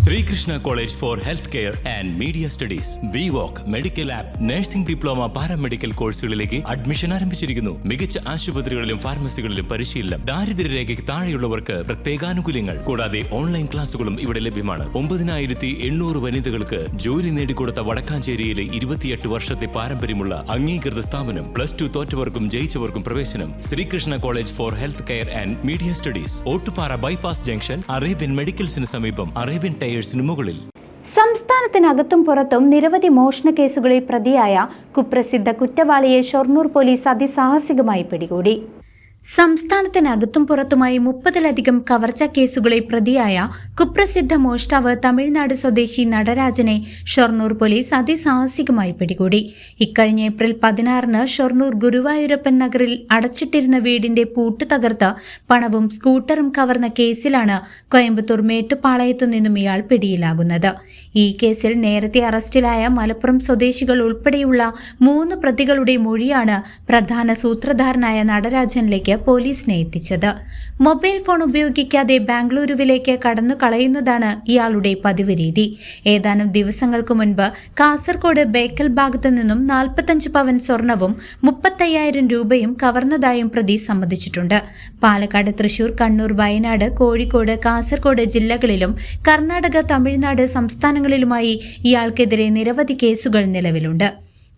Sreekrishna college for health care and media studies VWalk medical app nursing diploma paramedical കോഴ്സുകളിലേക്ക് admission ആരംഭിച്ചിരിക്കുന്നു. മികച്ച ആശുപത്രികളിലും ഫാർമസികളിലും പരിശീലനം. ദാരിദ്ര്യരേഖയ്ക്ക് താഴെയുള്ളവർക്ക് പ്രത്യേകാനുകൂല്യങ്ങൾ. കൂടാതെ ഓൺലൈൻ ക്ലാസുകളും ഇവിടെ ലഭ്യമാണ്. 9800 വനിതകൾക്ക് ജോലി നേടിക്കൊടുത്ത വടക്കാഞ്ചേരിയിലെ 28 വർഷത്തെ പാരമ്പര്യമുള്ള അംഗീകൃത സ്ഥാപനം. +2 തോറ്റവർക്കും ജയിച്ചവർക്കും പ്രവേശനം. Sreekrishna college for health care and media studies, Ottupara bypass junction, Arabian മെഡിക്കൽസിന് സമീപം, അറേബ്യൻ ടയേഴ്സിന് മുകളിൽ. സംസ്ഥാനത്തിനകത്തും പുറത്തും നിരവധി മോഷണ കേസുകളിൽ പ്രതിയായ കുപ്രസിദ്ധ കുറ്റവാളിയെ ഷൊർണൂർ പോലീസ് അതിസാഹസികമായി പിടികൂടി. സംസ്ഥാനത്തിനകത്തും പുറത്തുമായി 30ലധികം കവർച്ചാ കേസുകളിൽ പ്രതിയായ കുപ്രസിദ്ധ മോഷ്ടാവ് തമിഴ്നാട് സ്വദേശി നടരാജനെ ഷൊർണൂർ പോലീസ് അതിസാഹസികമായി പിടികൂടി. ഇക്കഴിഞ്ഞ ഏപ്രിൽ 16-ന് ഷൊർണൂർ ഗുരുവായൂരപ്പൻ നഗറിൽ അടച്ചിട്ടിരുന്ന വീടിന്റെ പൂട്ട് തകർത്ത് പണവും സ്കൂട്ടറും കവർന്ന കേസിലാണ് കോയമ്പത്തൂർ മേട്ടുപാളയത്തു നിന്നും ഇയാൾ പിടിയിലാകുന്നത്. ഈ കേസിൽ നേരത്തെ അറസ്റ്റിലായ മലപ്പുറം സ്വദേശികൾ ഉൾപ്പെടെയുള്ള 3 പ്രതികളുടെ മൊഴിയാണ് പ്രധാന സൂത്രധാരനായ നടരാജനിലേക്ക് പോലീസിനെ എത്തിച്ചത്. മൊബൈൽ ഫോൺ ഉപയോഗിക്കാതെ ബാംഗ്ലൂരുവിലേക്ക് കടന്നു കളയുന്നതാണ് ഇയാളുടെ പതിവ് രീതി. ഏതാനും ദിവസങ്ങൾക്ക് മുൻപ് കാസർഗോഡ് ബേക്കൽ ഭാഗത്തു നിന്നും 45 പവൻ സ്വർണവും 35,000 രൂപയും കവർന്നതായും പ്രതി സമ്മതിച്ചിട്ടുണ്ട്. പാലക്കാട്, തൃശൂർ, കണ്ണൂർ, വയനാട്, കോഴിക്കോട്, കാസർഗോഡ് ജില്ലകളിലും കർണാടക, തമിഴ്നാട് സംസ്ഥാനങ്ങളിലുമായി ഇയാൾക്കെതിരെ നിരവധി കേസുകൾ നിലവിലുണ്ട്.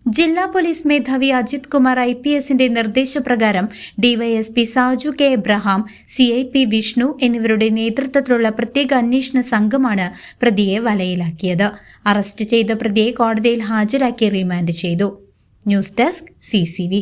ജില്ലാ പോലീസ് മേധാവി അജിത് കുമാർ IPSന്റെ നിർദ്ദേശപ്രകാരം DYSP Saju K Abraham, CIP Vishnu എന്നിവരുടെ നേതൃത്വത്തിലുള്ള പ്രത്യേക അന്വേഷണ സംഘമാണ് പ്രതിയെ വലയിലാക്കിയത്. അറസ്റ്റ് ചെയ്ത പ്രതിയെ കോടതിയിൽ ഹാജരാക്കി റിമാൻഡ് ചെയ്തു. News desk CCV.